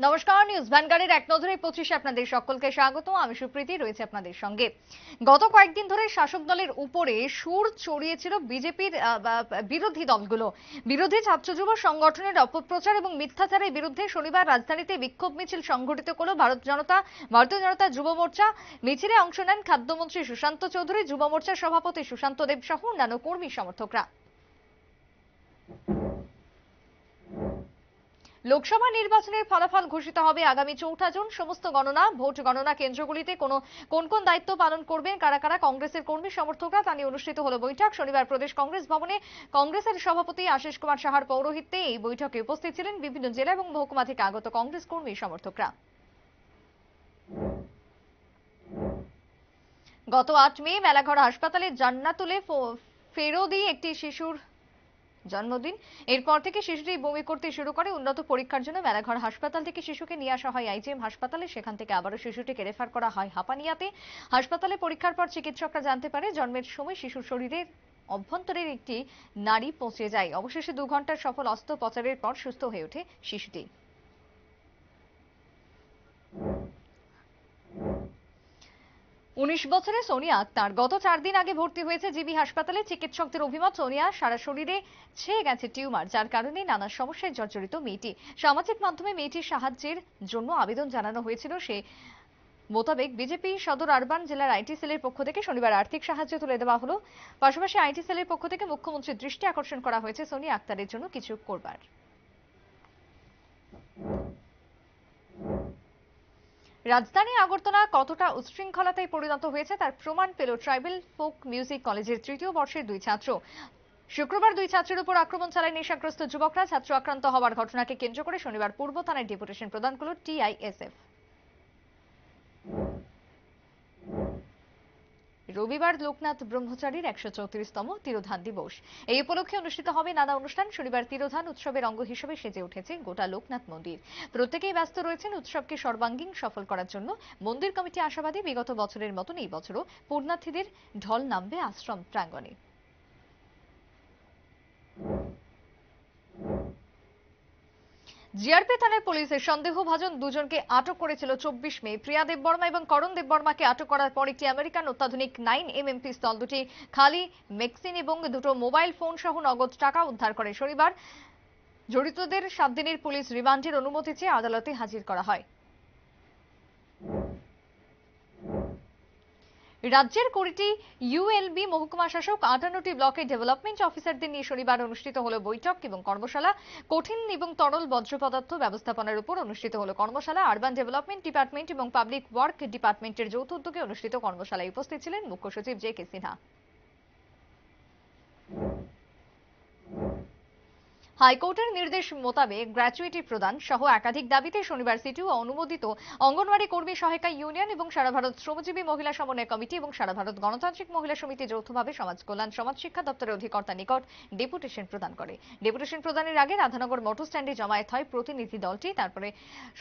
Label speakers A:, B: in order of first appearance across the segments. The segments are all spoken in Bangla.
A: নমস্কার, নিউজ ভ্যানগার্ডের এক নজরে 25 আপনাদের সকলকে স্বাগত। আমি সুপ্রীতি রয়েছে আপনাদের সঙ্গে। গত কয়েকদিন ধরে শাসক দলের উপরে সুর চড়িয়েছিল বিজেপির বিরোধী দলগুলো। বিরোধী ছাত্র যুব সংগঠনের অপপ্রচার এবং মিথ্যাচারের বিরুদ্ধে শনিবার রাজধানীতে বিক্ষোভ মিছিল সংঘটিত করল ভারতীয় জনতা যুব মোর্চা। মিছিলে অংশ নেন খাদ্যমন্ত্রী সুশান্ত চৌধুরী, যুব মোর্চার সভাপতি সুশান্ত দেব সহ অন্যান্য কর্মী সমর্থকরা। লোকসভা নির্বাচনের ফলাফল ঘোষিত হবে আগামী 4 জুন। সমস্ত ভোট গণনা কেন্দ্রগুলিতে কোন কোন দায়িত্ব পালন করবেন, কারা কারা কংগ্রেসের কর্মী সমর্থকরা, তা নিয়ে অনুষ্ঠিত হলো বৈঠক। শনিবার প্রদেশ কংগ্রেস ভবনে কংগ্রেসের সভাপতি আশিস কুমার সাহার পৌরোহিত্যে এই বৈঠকে উপস্থিত ছিলেন বিভিন্ন জেলা এবং মহকুমা থেকে আগত কংগ্রেস কর্মী সমর্থকরা। গত 8 মে মেলাঘর হাসপাতালে জান্নাতুলে ফেরোদি একটি শিশুর জন্মদিন। এরপর থেকে শিশুটি বমি করতে শুরু করে। উন্নত পরীক্ষার জন্য মেলাঘর হাসপাতাল থেকে শিশুকে নিয়ে আসা হয় আইজিএম হাসপাতালে। সেখান থেকে আবারও শিশুটিকে রেফার করা হয় হাঁপানিয়াতে। হাসপাতালে পরীক্ষার পর চিকিৎসকরা জানতে পারে জন্মের সময় শিশুর শরীরের অভ্যন্তরের একটি নাড়ি পচে যায়। অবশেষে 2 ঘন্টার সফল অস্ত্রোপচারের পর সুস্থ হয়ে ওঠে শিশুটি। 19 বছরের সোনিয়া আক্তার গত 4 দিন আগে ভর্তি হয়েছে জিবি হাসপাতালে। চিকিৎসকদের অভিমত, সোনিয়া সারা শরীরে ছেয়ে গেছে টিউমার, যার কারণে নানা সমস্যায় জর্জরিত মেয়েটি। সামাজিক মাধ্যমে মেয়েটির সাহায্যের জন্য আবেদন জানানো হয়েছিল। সে মোতাবেক বিজেপি সদর আরবান জেলার আইটি সেলের পক্ষ থেকে শনিবার আর্থিক সাহায্য তুলে দেওয়া হলো। পাশাপাশি আইটি সেলের পক্ষ থেকে মুখ্যমন্ত্রীর দৃষ্টি আকর্ষণ করা হয়েছে সোনিয়া আক্তারের জন্য কিছু করবার। রাজধানী আগরতলা কতটা উচ্ছৃঙ্খলতায় পরিণত হয়েছে তার প্রমাণ পেল ট্রাইবাল ফোক মিউজিক কলেজের 3য় বর্ষের 2 ছাত্র। শুক্রবার 2 ছাত্রের উপর আক্রমণ চালায় নেশাগ্রস্ত যুবকরা। ছাত্র আক্রান্ত হওয়ার ঘটনাকে কেন্দ্র করে শনিবার পূর্ব থানায় ডেপুটেশন প্রদান করল টিআইএসএফ। রবিবার লোকনাথ ব্রহ্মচারীর 134তম তিরোধান দিবস। এই উপলক্ষে অনুষ্ঠিত হবে নানা অনুষ্ঠান। শনিবার তিরোধান উৎসবের অঙ্গ হিসেবে সেজে উঠেছে গোটা লোকনাথ মন্দির। প্রত্যেকেই ব্যস্ত রয়েছেন উৎসবকে সর্বাঙ্গীন সফল করার জন্য। মন্দির কমিটি আশাবাদী বিগত বছরের মতন এই বছরও পুণ্যার্থীদের ঢল নামবে আশ্রম প্রাঙ্গণে। জিআরপি থানার পুলিশের সন্দেহভাজন দুজনকে আটক করেছিল 24 মে। প্রিয়া দেববর্মা এবং করণ দেববর্মাকে আটক করার পর একটি আমেরিকান অত্যাধুনিক 9mm পিস্তল, দুটি খালি ম্যাগজিন এবং দুটো মোবাইল ফোন সহ নগদ টাকা উদ্ধার করে। শনিবার জড়িতদের 7 দিনের পুলিশ রিমান্ডের অনুমতি চেয়ে আদালতে হাজির করা হয়। রাজ্যের 20টি ইউএলবি মহকুমা শাসক 58টি ব্লকের ডেভেলপমেন্ট অফিসারদের নিয়ে শনিবার অনুষ্ঠিত হলো বৈঠক এবং কর্মশালা। কঠিন এবং তরল বর্জ্য পদার্থ ব্যবস্থাপনার উপর অনুষ্ঠিত হলো কর্মশালা। আরবান ডেভেলপমেন্ট ডিপার্টমেন্ট এবং পাবলিক ওয়ার্ক ডিপার্টমেন্টের যৌথ উদ্যোগে অনুষ্ঠিত কর্মশালায় উপস্থিত ছিলেন মুখ্য সচিব জে.কে. সিনহা। হাইকোর্টের নির্দেশ মোতাবেক গ্র্যাচুইটি প্রদান সহ একাধিক দাবিতে শনিবার সিটিও অনুমোদিত অঙ্গনওয়াড়ি কর্মী সহায়িকা ইউনিয়ন এবং সারা ভারত শ্রমজীবী মহিলা সমন্বয় কমিটি এবং সারা ভারত গণতান্ত্রিক মহিলা সমিতি যৌথভাবে সমাজ কল্যাণ সমাজ শিক্ষা দপ্তরের অধিকর্তার নিকট ডেপুটেশন প্রদান করে। ডেপুটেশন প্রদানের আগে রাধানগর মোটর স্ট্যান্ডে জমায়েত হয় প্রতিনিধি দলটি, তারপরে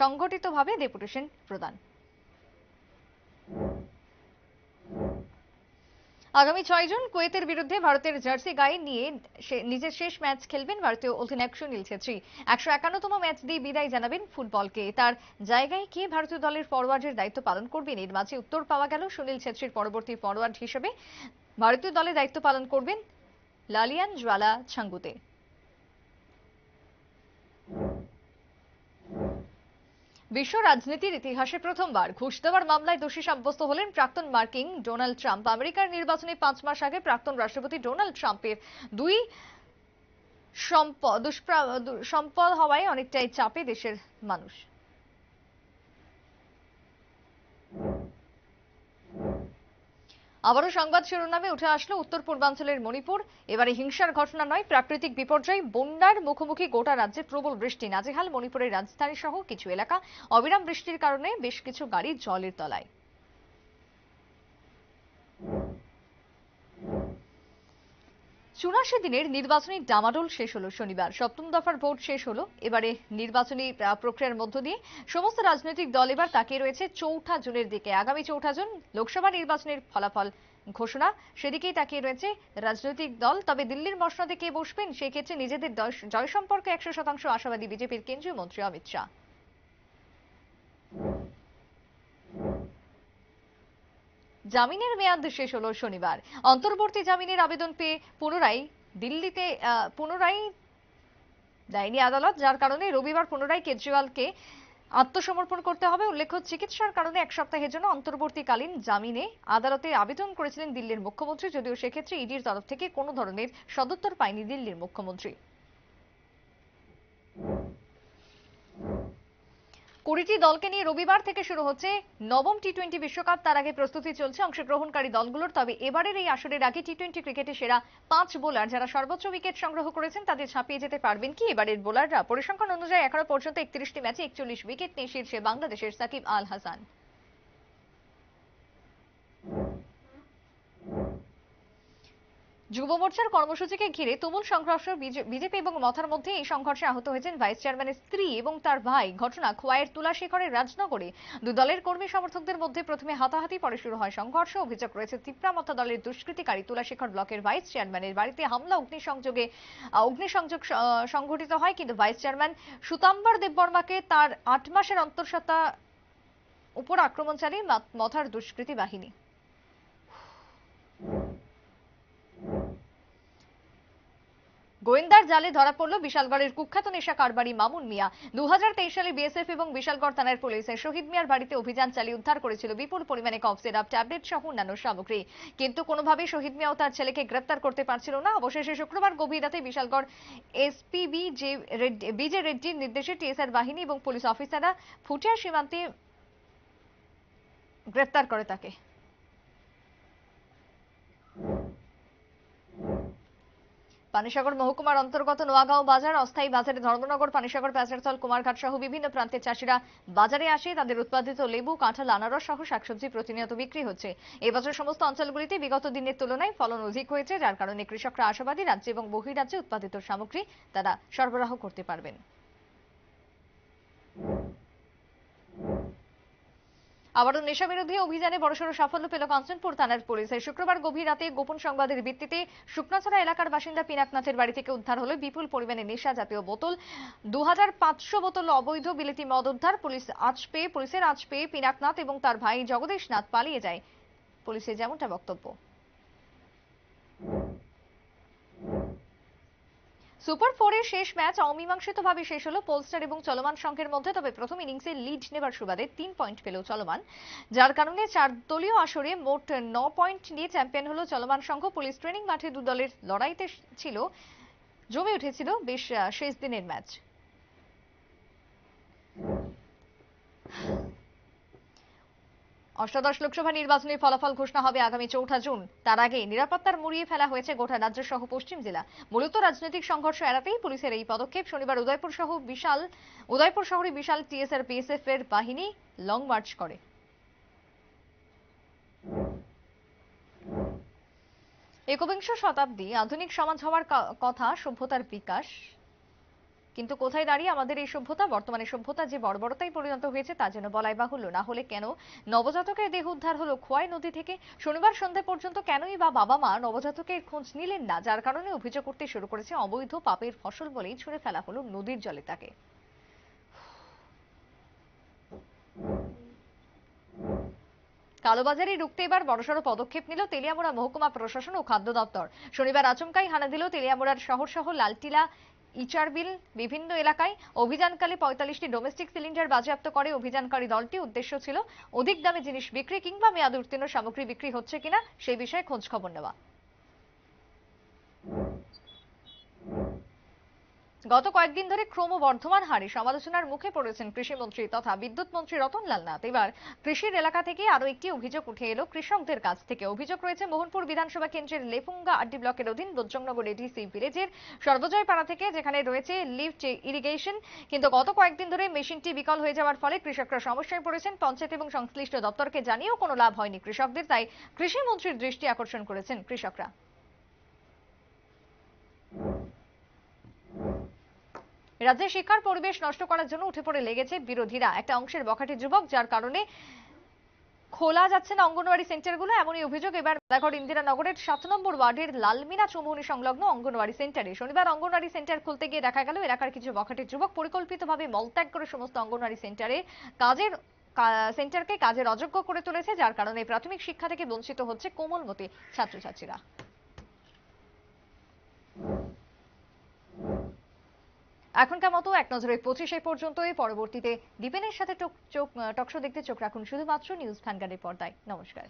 A: সংগঠিতভাবে ডেপুটেশন প্রদান। আগামী 6 জুন কুয়েতের বিরুদ্ধে ভারতের জার্সি গায়ে নিয়ে নিজের শেষ ম্যাচ খেলবেন ভারতীয় অধিনায়ক সুনীল ছেত্রী। 151তম ম্যাচ দিয়ে বিদায় জানাবেন ফুটবলকে। তার জায়গায় কে ভারতীয় দলের ফরওয়ার্ডের দায়িত্ব পালন করবেন, এর মাঝে উত্তর পাওয়া গেল। সুনীল ছেত্রীর পরবর্তী ফরওয়ার্ড হিসেবে ভারতীয় দলে দায়িত্ব পালন করবেন লালিয়ান জ্বালা ছাঙ্গুতে। বিশ্ব রাজনীতির ইতিহাসে প্রথমবার ঘুষ দেওয়ার মামলায় দোষী সাব্যস্ত হলেন প্রাক্তন মার্কিন ডোনাল্ড ট্রাম্প। আমেরিকার নির্বাচনে 5 মাস আগে প্রাক্তন রাষ্ট্রপতি ডোনাল্ড ট্রাম্পের দুই সম্পদ হওয়ায় অনেকটাই চাপে দেশের মানুষ। আবারও সংবাদ শিরোনামে উঠে আসলো উত্তর পূর্বাঞ্চলের মণিপুর। এবারে হিংসার ঘটনা নয়, প্রাকৃতিক বিপর্যয়। বন্যার মুখোমুখি গোটা রাজ্যে প্রবল বৃষ্টি। নাজেহাল মণিপুরের রাজধানী সহ কিছু এলাকা। অবিরাম বৃষ্টির কারণে বেশ কিছু গাড়ি জলের তলায়। 84 দিনের নির্বাচনী ডামাডোল শেষ হলো শনিবার। 7ম দফার ভোট শেষ হলো। এবারে নির্বাচনী প্রক্রিয়ার মধ্য দিয়ে সমস্ত রাজনৈতিক দল এবার তাকিয়ে রয়েছে 4 জুনের দিকে। আগামী 4 জুন লোকসভা নির্বাচনের ফলাফল ঘোষণা, সেদিকেই তাকিয়ে রয়েছে রাজনৈতিক দল। তবে দিল্লির মসনদে কে বসবেন সেই ক্ষেত্রে নিজেদের জয় সম্পর্কে 100% আশাবাদী বিজেপির কেন্দ্রীয় মন্ত্রী অমিত শাহ। জামিনের মেয়াদ শেষ হলো শনিবার। অন্তর্বর্তী জামিনের আবেদন পেয়ে পুনরায় দেয়নি আদালত, যার কারণে রবিবার পুনরায় কেজরিওয়ালকে আত্মসমর্পণ করতে হবে। উল্লেখ্য, চিকিৎসার কারণে এক সপ্তাহের জন্য অন্তর্বর্তীকালীন জামিনে আদালতে আবেদন করেছিলেন দিল্লির মুখ্যমন্ত্রী, যদিও সেক্ষেত্রে ইডির তরফ থেকে কোনো ধরনের সদুত্তর পায়নি দিল্লির মুখ্যমন্ত্রী। 20টি দলকে নিয়ে রবিবার থেকে শুরু হচ্ছে নবম টি-20 বিশ্বকাপ। তার আগে প্রস্তুতি চলছে অংশগ্রহণকারী দলগুলোর। তবে এবারের এই আসরের আগে টি-20 ক্রিকেটে সেরা 5 বোলার যারা সর্বোচ্চ উইকেট সংগ্রহ করেছেন তাদের ছাপিয়ে যেতে পারবেন কি এবারের বোলাররা? পরিসংখ্যান অনুযায়ী এখনো পর্যন্ত 31টি ম্যাচে 41 উইকেট নিয়ে শীর্ষে বাংলাদেশের সাকিব আল হাসান। যুব মোর্চার কর্মসূচিকে ঘিরে তুমুল সংঘর্ষ বিজেপি এবং মথার মধ্যে। এই সংঘর্ষে আহত হয়েছেন ভাইস চেয়ারম্যানের স্ত্রী এবং তার ভাই। ঘটনা খোয়াইয়ের তুলাশিখরের রাজনগরে। দুই দলের কর্মী সমর্থকদের মধ্যে প্রথমে হাতাহাতি, পরে শুরু হয় সংঘর্ষ। অভিযোগ রয়েছে তিপ্রা মথা দলের দুষ্কৃতিকারী তুলাশিখর ব্লকের ভাইস চেয়ারম্যানের বাড়িতে হামলা, অগ্নিসংযোগ সংঘটিত হয়। কিন্তু ভাইস চেয়ারম্যান সুতাম্বর দেববর্মাকে তার 8 মাসের অন্তঃসত্ত্বা উপর আক্রমণ চালিয়ে মথার দুষ্কৃতী বাহিনী। গোয়েন্দার জালে ধরা পড়ল বিশালগড়ের কুখ্যাত নেশা কারবারি মামুন মিয়া। 2023 সালে বিএসএফ এবং বিশালগড় থানার পুলিশ শহীদ মিয়ার বাড়িতে অভিযান চালিয়ে উদ্ধার করেছিল বিপুল পরিমাণে কফ সিরাপ, ট্যাবলেট সহ অন্যান্য সামগ্রী। কিন্তু কোনোভাবেই শহীদ মিয়া ও তার ছেলেকে গ্রেপ্তার করতে পারছিল না। অবশেষে শুক্রবার গভীর রাতে বিশালগড় এসপিবি বিজে রেড্ডির নির্দেশে টিএসআর বাহিনী এবং পুলিশ অফিসাররা ফুটিয়া সীমান্তে গ্রেপ্তার করে তাকে। পানিসাগর মহকুমার অন্তর্গত নোয়াগাঁও বাজার অস্থায়ী বাজারে ধর্মনগর, পানিসাগর, প্যাচারতল, কুমারঘাট সহ বিভিন্ন প্রান্তের চাষিরা বাজারে আসে। তাদের উৎপাদিত লেবু, কাঁঠাল, আনারস সহ শাকসবজি প্রতিনিয়ত বিক্রি হচ্ছে। এবছর সমস্ত অঞ্চলগুলিতে বিগত দিনের তুলনায় ফলন অধিক হয়েছে, যার কারণে কৃষকরা আশাবাদী রাজ্যে এবং বহির্রাজ্যে উৎপাদিত সামগ্রী তারা সরবরাহ করতে পারবেন। আবারও নেশা বিরোধী অভিযানে বড়সড় সাফল্য পেল কাঞ্চনপুর থানার পুলিশ। শুক্রবার গভীর রাতে গোপন সংবাদের ভিত্তিতে শুকনাছড়া এলাকার বাসিন্দা পিনাকনাথের বাড়ি থেকে উদ্ধার হলো বিপুল পরিমাণে নেশা জাতীয় বোতল। 2500 বোতল অবৈধ বিলেতি মদ উদ্ধার। পুলিশের আঁচ পেয়ে পিনাকনাথ এবং তার ভাই জগদীশ নাথ পালিয়ে যায়, পুলিশের যেমনটা বক্তব্য। সুপার 4-এর শেষ ম্যাচ অমীমাংসিতভাবে শেষ হলো পোলস্টার এবং চলমান সংঘের মধ্যে। তবে প্রথম ইনিংসে লিড নেবার সুবাদে 3 পয়েন্ট পেল চলমান, যার কারণে 4 দলীয় আসরে মোট 9 পয়েন্ট নিয়ে চ্যাম্পিয়ন হলো চলমান সংঘ। পুলিশ ট্রেনিং মাঠে দু দলের লড়াইতে জমে উঠেছিল বেশ শেষ দিনের ম্যাচ। অষ্টাদশ লোকসভা নির্বাচনের ফলাফল ঘোষণা হবে আগামী 4 জুন। তার আগে নিরাপত্তার মুড়িয়ে ফেলা হয়েছে গোটা রাজ্য সহ পশ্চিম জেলা। মূলত রাজনৈতিক সংঘর্ষ এড়াতেই পুলিশের এই পদক্ষেপ। শনিবার উদয়পুর শহরে বিশাল টিএসআর বিএসএফ এর বাহিনী লং মার্চ করে। একবিংশ শতাব্দী আধুনিক সমাজ হওয়ার কথা, সভ্যতার বিকাশ। কিন্তু কোথায় দাঁড়িয়ে আমাদের এই সভ্যতা? বর্তমানে সভ্যতা যে বর্বরতায় পরিণত হয়েছে তা যেন বলাই বাহুল্য। না হলে কেন নবজাতকের দেহ উদ্ধার হলো খোয়াই নদী থেকে? শনিবার সন্ধ্যা পর্যন্ত কেনই বা বাবা মা নবজাতকের খোঁজ নিলেন না, যার কারণে অভিযোগ করতে শুরু করেছে অবৈধ পাপের ফসল বলেই ছুঁড়ে ফেলা হলো নদীর জলে তাকে। কালোবাজারি রুখতে এবার বড়সড় পদক্ষেপ নিল তেলিয়ামুড়া মহকুমা প্রশাসন ও খাদ্য দপ্তর। শনিবার আচমকাই হানা দিল তেলিয়ামুড়ার শহর সহ লালটিলা, ইচারবিল বিভিন্ন এলাকায়। অভিযানকালে 45টি ডোমেস্টিক সিলিন্ডার বাজেয়াপ্ত করে অভিযানকারী দলটি। উদ্দেশ্য ছিল অধিক দামে জিনিস বিক্রি কিংবা মেয়াদ উত্তীর্ণ সামগ্রী বিক্রি হচ্ছে কিনা সেই বিষয়ে খোঁজ খবর নেওয়া। গত কয়েকদিন ধরে ক্রমবর্ধমান হারে সমালোচনার মুখে পড়েছেন কৃষিমন্ত্রী তথা বিদ্যুৎ মন্ত্রী রতনলাল নাথ। এবার কৃষির এলাকা থেকে আরো একটি অভিযোগ উঠে এলো কৃষকদের কাছ থেকে। অভিযোগ রয়েছে মোহনপুর বিধানসভা কেন্দ্রের লেফুঙ্গা আড্ডি ব্লকের অধীন বজ্রংনগর এডিসি ভিলেজের সর্বজয়পাড়া থেকে, যেখানে রয়েছে লিফট ইরিগেশন। কিন্তু গত কয়েকদিন ধরে মেশিনটি বিকল হয়ে যাওয়ার ফলে কৃষকরা সমস্যায় পড়েছেন। পঞ্চায়েত এবং সংশ্লিষ্ট দপ্তরকে জানিয়েও কোনো লাভ হয়নি কৃষকদের। তাই কৃষিমন্ত্রীর দৃষ্টি আকর্ষণ করেছেন কৃষকরা। রাজ্যে শিক্ষার পরিবেশ নষ্ট করার জন্য উঠে পড়ে লেগেছে বিরোধীরা। একটা অংশের বখাটে যুবক, যার কারণে খোলা যাচ্ছে না অঙ্গনওয়াড়ি সেন্টারগুলো, এমনই অভিযোগ এবার বালাঘড় ইন্দিরানগরের 7 নম্বর ওয়ার্ডের লালমিনা চৌমুহনী সংলগ্ন অঙ্গনওয়াড়ি সেন্টারে। শনিবার অঙ্গনওয়াড়ি সেন্টার খুলতে গিয়ে দেখা গেল এলাকার কিছু বখাটে যুবক পরিকল্পিতভাবে মলত্যাগ করে সমস্ত অঙ্গনওয়াড়ি সেন্টারে কাজের সেন্টারকে কাজের অযোগ্য করে তুলেছে, যার কারণে প্রাথমিক শিক্ষা থেকে বঞ্চিত হচ্ছে কোমলমতি ছাত্রছাত্রীরা। এখনকার মতো এক নজরে 25 পর্যন্তই। পরবর্তীতে দীপেনের সাথে টকশো দেখতে চোখ রাখুন শুধুমাত্র নিউজ ভ্যানগার্ডের পর্দায়। নমস্কার।